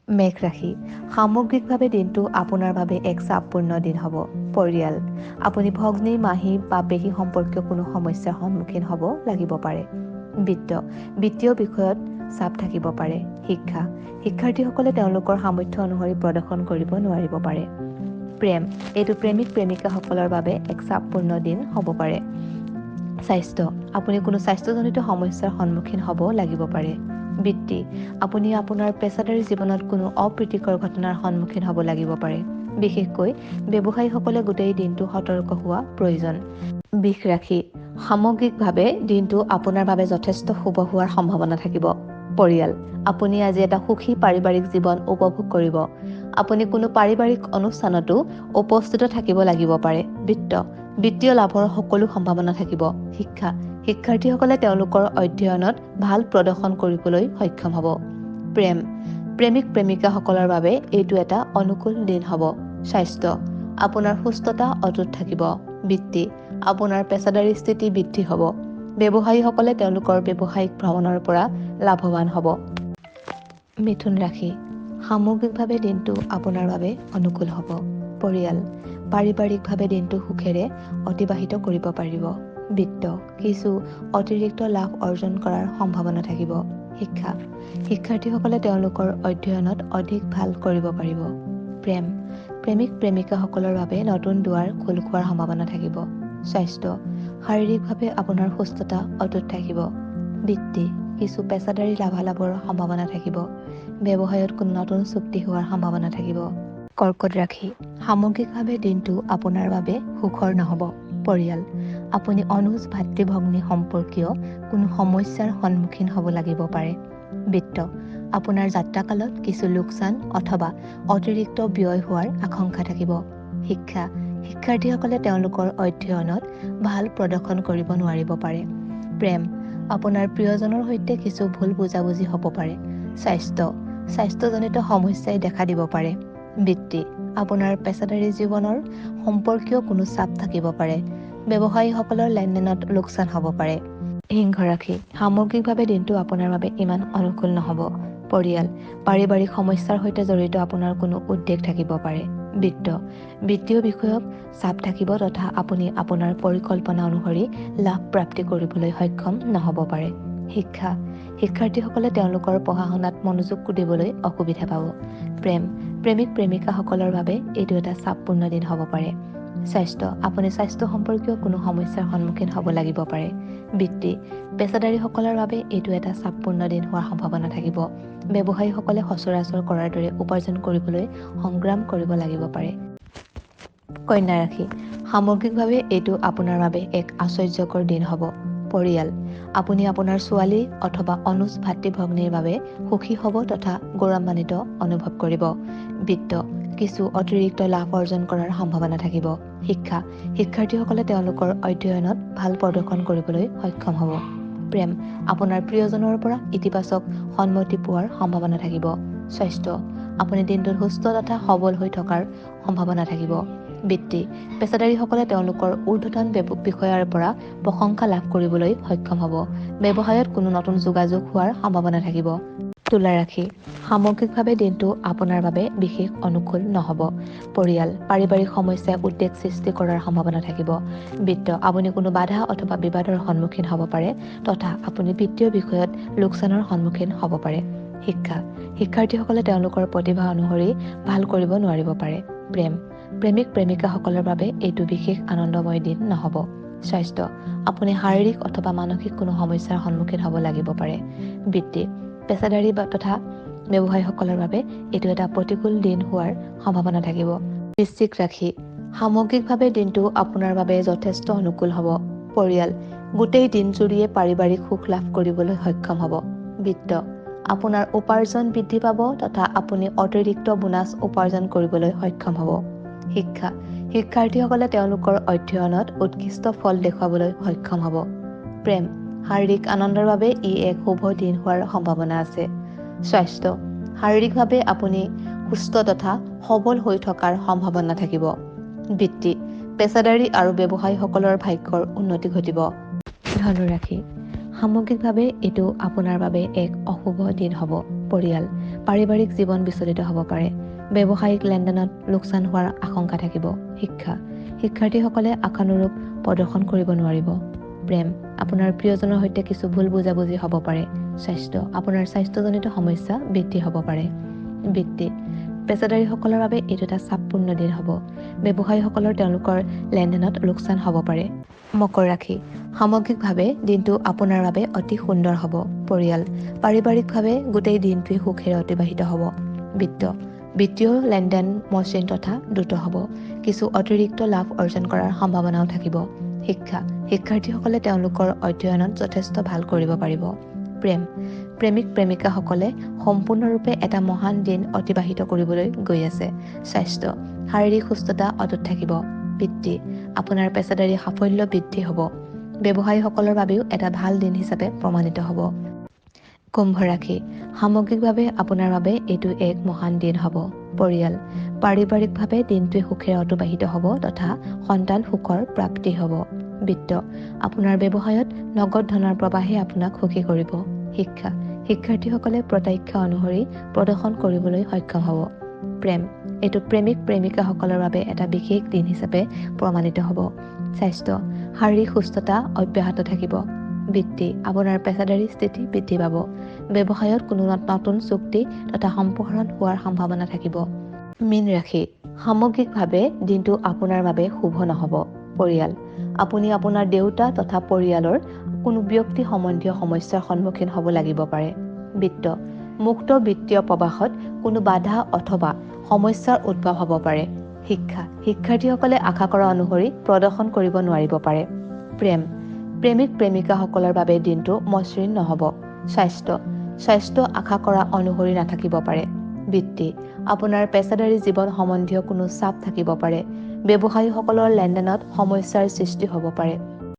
মেঘ ৰাশি সামগ্ৰিকভাৱে দিনটো আপোনাৰ বাবে এক চাপপূৰ্ণ দিন হ'ব। পৰিয়াল আপুনি ভগ্নী মাহী বা পেহী সম্পৰ্কীয় কোনো সমস্যাৰ সন্মুখীন হ'ব লাগিব পাৰে। বিত্তীয় বিষয়ত চাপ থাকিব পাৰে। শিক্ষাৰ্থীসকলে তেওঁলোকৰ সামৰ্থ্য অনুসৰি প্ৰদৰ্শন কৰিব নোৱাৰিব পাৰে। প্ৰেম এইটো প্ৰেমিক প্ৰেমিকাসকলৰ বাবে এক চাপপূৰ্ণ দিন হ'ব পাৰে। স্বাস্থ্য আপুনি কোনো স্বাস্থ্যজনিত সমস্যাৰ সন্মুখীন হ'ব লাগিব পাৰে। বৃত্তি আপুনি আপোনাৰ পেছাদাৰী জীৱনত কোনো অপ্ৰীতিকৰ ঘটনাৰ সন্মুখীন হ'ব লাগিব পাৰে। বিশেষকৈ ব্যৱসায়ীসকলে গোটেই দিনটো সতৰ্ক হোৱা প্ৰয়োজন। বৃষ ৰাশি সামগ্ৰিকভাৱে দিনটো আপোনাৰ বাবে যথেষ্ট শুভ হোৱাৰ সম্ভাৱনা থাকিব। পৰিয়াল আপুনি আজি এটা সুখী পাৰিবাৰিক জীৱন উপভোগ কৰিব। আপুনি কোনো পাৰিবাৰিক অনুষ্ঠানতো উপস্থিত থাকিব লাগিব পাৰে। বিত্তীয় লাভৰ সকলো সম্ভাৱনা থাকিব। শিক্ষাৰ্থীসকলে তেওঁলোকৰ অধ্যয়নত ভাল প্ৰদৰ্শন কৰিবলৈ সক্ষম হ'ব। প্ৰেমিক প্ৰেমিকাসকলৰ বাবে এইটো এটা অনুকূল দিন হ'ব। স্বাস্থ্য আপোনাৰ সুস্থতা অটুট থাকিব। বৃত্তি আপোনাৰ পেছাদাৰী স্থিতি বৃদ্ধি হ'ব। ব্যৱসায়ীসকলে তেওঁলোকৰ ব্যৱসায়িক ভ্ৰমণৰ পৰা লাভৱান হ'ব। মিথুন ৰাশি সামগ্ৰিকভাৱে দিনটো আপোনাৰ বাবে অনুকূল হ'ব। পৰিয়াল পাৰিবাৰিকভাৱে দিনটো সুখেৰে অতিবাহিত কৰিব পাৰিব। কিছু অতিৰিক্ত লাভ অৰ্জন কৰাৰ সম্ভাৱনা থাকিব। শিক্ষাৰ্থীসকলে তেওঁলোকৰ অধ্যয়নত অধিক ভাল কৰিব পাৰিব। প্ৰেমিক প্ৰেমিকাসকলৰ বাবে নতুন দুৱাৰ খোল খোৱাৰ সম্ভাৱনা থাকিব। স্বাস্থ্য শাৰীৰিকভাৱে আপোনাৰ সুস্থতা অটুট থাকিব। বৃত্তি কিছু পেছাদাৰী লাভালাভৰ সম্ভাৱনা থাকিব। ব্যৱসায়ত কোনো নতুন চুক্তি হোৱাৰ সম্ভাৱনা থাকিব। কৰ্কট ৰাশি সামগ্ৰিকভাৱে দিনটো আপোনাৰ বাবে সুখৰ নহ'ব। পৰিয়াল আপুনি অনুজ ভাতৃ ভগ্নী সম্পৰ্কীয় কোনো সমস্যাৰ সন্মুখীন হ'ব লাগিব পাৰে। বিত্ত আপোনাৰ যাত্ৰাকালত কিছু লোকচান অথবা অতিৰিক্ত ব্যয় হোৱাৰ আশংকা থাকিব। শিক্ষাৰ্থীসকলে তেওঁলোকৰ অধ্যয়নত ভাল প্ৰদৰ্শন কৰিব নোৱাৰিব পাৰে। প্ৰেম আপোনাৰ প্ৰিয়জনৰ সৈতে কিছু ভুল বুজাবুজি হ'ব পাৰে। স্বাস্থ্যজনিত সমস্যাই দেখা দিব পাৰে। বৃত্তি আপোনাৰ পেছাদাৰী জীৱনৰ সম্পৰ্কীয় কোনো চাপ থাকিব পাৰে। ব্যৱসায়ীসকলৰ লেনদেনত লোকচান হ'ব পাৰে। সিংহ ৰাশি সামগ্ৰিকভাৱে দিনটো আপোনাৰ বাবে ইমান অনুকূল নহ'ব। পৰিয়াল পাৰিবাৰিক সমস্যাৰ সৈতে জড়িত আপোনাৰ কোনো উদ্বেগ থাকিব পাৰে। বিত্তীয় বিষয়ক চাপ থাকিব তথা আপুনি আপোনাৰ পৰিকল্পনা অনুসৰি লাভ প্ৰাপ্তি কৰিবলৈ সক্ষম নহ'ব পাৰে। শিক্ষাৰ্থীসকলে তেওঁলোকৰ পঢ়া-শুনাত মনোযোগ দিবলৈ অসুবিধা পাব। প্ৰেমিক প্ৰেমিকাসকলৰ বাবে এইটো এটা চাপপূৰ্ণ দিন হ'ব পাৰে। স্বাস্থ্য আপুনি স্বাস্থ্য সম্পৰ্কীয় কোনো সমস্যাৰ সন্মুখীন হ'ব লাগিব পাৰে। বৃত্তি পেছাদাৰীসকলৰ বাবে এইটো এটা চাপপূৰ্ণ দিন হোৱাৰ সম্ভাৱনা থাকিব। ব্যৱসায়ীসকলে সচৰাচৰ কৰাৰ দৰে উপাৰ্জন কৰিবলৈ সংগ্ৰাম কৰিব লাগিব পাৰে। কন্যা ৰাশি সামগ্ৰিকভাৱে এইটো আপোনাৰ বাবে এক আশ্চৰ্যকৰ দিন হ'ব। পৰিয়াল আপুনি আপোনাৰ ছোৱালী অথবা অনুজ ভাতৃ ভগ্নীৰ বাবে সুখী হ'ব তথা গৌৰৱান্বিত অনুভৱ কৰিব। বিত্ত কিছু অতিৰিক্ত লাভ অৰ্জন কৰাৰ সম্ভাৱনা থাকিব। শিক্ষাৰ্থীসকলে তেওঁলোকৰ অধ্যয়নত ভাল প্ৰদৰ্শন কৰিবলৈ সক্ষম হ'ব। প্ৰেম আপোনাৰ প্ৰিয়জনৰ পৰা ইতিবাচক সন্মতি পোৱাৰ সম্ভাৱনা থাকিব। স্বাস্থ্য আপুনি দিনটোত সুস্থ তথা সবল হৈ থকাৰ সম্ভাৱনা থাকিব। বৃত্তি পেছাদাৰীসকলে তেওঁলোকৰ ঊৰ্ধ্বতন বিষয়াৰ পৰা প্ৰশংসা লাভ কৰিবলৈ সক্ষম হ'ব। ব্যৱসায়ত কোনো নতুন যোগাযোগ হোৱাৰ সম্ভাৱনা থাকিব। তুলা ৰাশি সামগ্ৰিকভাৱে দিনটো আপোনাৰ বাবে বিশেষ অনুকূল নহ'ব। পৰিয়াল পাৰিবাৰিক সমস্যাই উদ্বেগ সৃষ্টি কৰাৰ সম্ভাৱনা থাকিব। বিত্ত আপুনি কোনো বাধা অথবা বিবাদৰ সন্মুখীন হ'ব পাৰে তথা আপুনি বিত্তীয় বিষয়ত লোকচানৰ সন্মুখীন হ'ব পাৰে। শিক্ষাৰ্থীসকলে তেওঁলোকৰ প্ৰতিভা অনুসৰি ভাল কৰিব নোৱাৰিব পাৰে। প্ৰেমিক প্ৰেমিকাসকলৰ বাবে এইটো বিশেষ আনন্দময় দিন নহ'ব। স্বাস্থ্য আপুনি শাৰীৰিক অথবা মানসিক কোনো সমস্যাৰ সন্মুখীন হ'ব লাগিব পাৰে। বৃত্তি পেছাদাৰী তথা ব্যৱসায়ীসকলৰ বাবে এইটো এটা প্ৰতিকূল দিন হোৱাৰ সম্ভাৱনা থাকিব। বৃশ্চিক ৰাশি সামগ্ৰিকভাৱে দিনটো আপোনাৰ বাবে যথেষ্ট অনুকূল হ'ব। পৰিয়াল গোটেই দিনজুৰিয়ে পাৰিবাৰিক সুখ লাভ কৰিবলৈ সক্ষম হ'ব। বিত্ত আপোনাৰ উপাৰ্জন বৃদ্ধি পাব তথা আপুনি অতিৰিক্ত বোনাছ উপাৰ্জন কৰিবলৈ সক্ষম হ'ব। শিক্ষাৰ্থীসকলে তেওঁলোকৰ অধ্যয়নত উৎকৃষ্ট ফল দেখুৱাবলৈ সক্ষম হ'ব। প্ৰেম শাৰীৰিক আনন্দৰ বাবে ই এক শুভ দিন হোৱাৰ সম্ভাৱনা আছে। স্বাস্থ্য শাৰীৰিকভাৱে আপুনি সুস্থ তথা সবল হৈ থকাৰ সম্ভাৱনা থাকিব। বৃত্তি পেছাদাৰী আৰু ব্যৱসায়ীসকলৰ ভাগ্যৰ উন্নতি ঘটিব। ধনুৰাশি সামগ্ৰিকভাৱে এইটো আপোনাৰ বাবে এক অশুভ দিন হ'ব। পৰিয়াল পাৰিবাৰিক জীৱন বিচলিত হ'ব পাৰে। ব্যৱসায়িক লেনদেনত লোকচান হোৱাৰ আশংকা থাকিব। শিক্ষাৰ্থীসকলে আশানুৰূপ প্ৰদৰ্শন কৰিব নোৱাৰিব। প্ৰেম, আপোনাৰ প্ৰিয়জনৰ সৈতে কিছু ভুল বুজাবুজি হ'ব পাৰে। স্বাস্থ্য, আপোনাৰ স্বাস্থ্যজনিত সমস্যা বৃদ্ধি হ'ব পাৰে। বৃত্তি, পেছাদাৰীসকলৰ বাবে এইটো এটা চাপপূৰ্ণ দিন হ'ব। ব্যৱসায়ীসকলৰ তেওঁলোকৰ লেনদেনত লোকচান হ'ব পাৰে। মকৰ ৰাশি, সামগ্ৰিকভাৱে দিনটো আপোনাৰ বাবে অতি সুন্দৰ হ'ব। পৰিয়াল, পাৰিবাৰিকভাৱে গোটেই দিনটোৱে সুখেৰে অতিবাহিত হ'ব। বিত্তীয় লেনদেন মসৃণ তথা দ্ৰুত হ'ব। কিছু অতিৰিক্ত লাভ অৰ্জন কৰাৰ সম্ভাৱনাও থাকিব। শিক্ষাৰ্থীসকলে তেওঁলোকৰ অধ্যয়নত যথেষ্ট ভাল কৰিব পাৰিব। প্ৰেমিক-প্ৰেমিকাসকলে সম্পূৰ্ণৰূপে এটা মহান দিন অতিবাহিত কৰিবলৈ গৈ আছে। স্বাস্থ্য, শাৰীৰিক সুস্থতা অটুট থাকিব। বৃত্তি, আপোনাৰ পেছাদাৰী সাফল্য বৃদ্ধি হ'ব। ব্যৱসায়ীসকলৰ বাবেও এটা ভাল দিন হিচাপে প্ৰমাণিত হ'ব। কুম্ভ ৰাশি, সামগ্ৰিকভাৱে আপোনাৰ বাবে এইটো এক মহান দিন হ'ব। পৰিয়াল, পাৰিবাৰিকভাৱে দিনটোৱে সুখেৰে অতিবাহিত হ'ব তথা সন্তান সুখৰ প্ৰাপ্তি হ'ব। বিত্ত, আপোনাৰ ব্যৱসায়ত নগদ ধনৰ প্ৰৱাহে আপোনাক সুখী কৰিব। শিক্ষাৰ্থীসকলে প্ৰত্যাশা অনুসৰি প্ৰদৰ্শন কৰিবলৈ সক্ষম হ'ব। এইটো প্ৰেমিক-প্ৰেমিকাসকলৰ বাবে এটা বিশেষ দিন হিচাপে প্ৰমাণিত হ'ব। স্বাস্থ্য, শাৰীৰিক সুস্থতা অব্যাহত থাকিব। বৃত্তি, আপোনাৰ পেছাদাৰী স্থিতি বৃদ্ধি পাব। ব্যৱসায়ত কোনো নতুন চুক্তি তথা সম্প্ৰসাৰণ হোৱাৰ সম্ভাৱনা থাকিব। মীন ৰাশি, সামগ্ৰিকভাৱে দিনটো আপোনাৰ বাবে শুভ নহ'ব। পৰিয়াল, আপুনি আপোনাৰ দেউতা তথা পৰিয়ালৰ কোনো ব্যক্তি সম্বন্ধীয় সমস্যাৰ সন্মুখীন হ'ব লাগিব পাৰে। বিত্ত, মুক্ত বিত্তীয় প্ৰৱাহত কোনো বাধা অথবা সমস্যাৰ উদ্ভৱ হ'ব পাৰে। শিক্ষাৰ্থীসকলে আশা কৰা অনুসৰি প্ৰদৰ্শন কৰিব নোৱাৰিব পাৰে। প্ৰেমিক-প্ৰেমিকাসকলৰ বাবে দিনটো মসৃণ নহ'ব। স্বাস্থ্য আশা কৰা অনুসৰি নাথাকিব পাৰে। বৃত্তি, আপোনাৰ পেছাদাৰী জীৱন সম্বন্ধীয় কোনো চাপ থাকিব পাৰে। ব্যৱসায়ীসকলৰ লেনদেনত সমস্যাৰ সৃষ্টি হ'ব পাৰে।